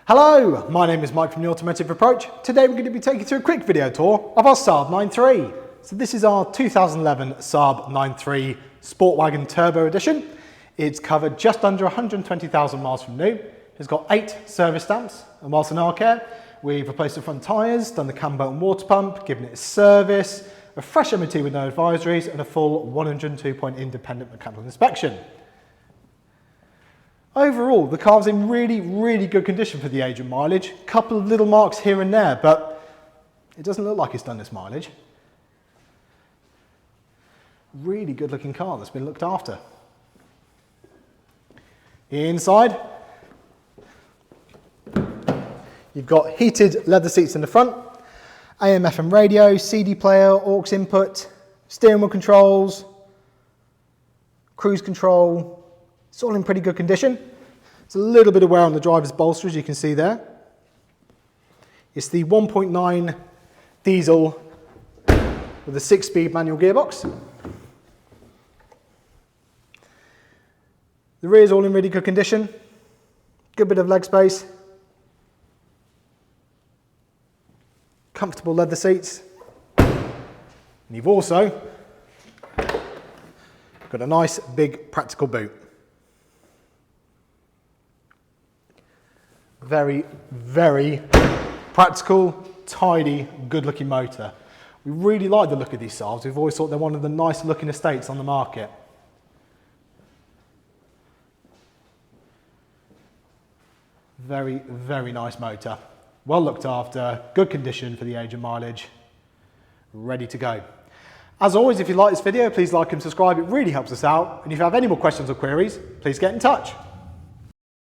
Hello, my name is Mike from the Automotive Approach. Today we're going to be taking you through a quick video tour of our Saab 9.3. So this is our 2011 Saab 9.3 Sportwagon Turbo Edition. It's covered just under 120,000 miles from new. It's got 8 service stamps, and whilst in our care, we've replaced the front tyres, done the cam belt and water pump, given it a service, a fresh MOT with no advisories, and a full 102-point independent mechanical inspection. Overall, the car's in really good condition for the age and mileage. A couple of little marks here and there, but it doesn't look like it's done this mileage. Really good looking car that's been looked after. Inside, you've got heated leather seats in the front, AM/FM radio, CD player, aux input, steering wheel controls, cruise control. It's all in pretty good condition. It's a little bit of wear on the driver's bolster, as you can see there. It's the 1.9 diesel with a 6-speed manual gearbox. The rear is all in really good condition. Good bit of leg space. Comfortable leather seats. And you've also got a nice big practical boot. Very practical, tidy, good looking motor. We really like the look of these Saabs. We've always thought they're one of the nice looking estates on the market. Very nice motor. Well looked after, good condition for the age and mileage, ready to go. As always, if you like this video, please like and subscribe. It really helps us out. And if you have any more questions or queries, please get in touch.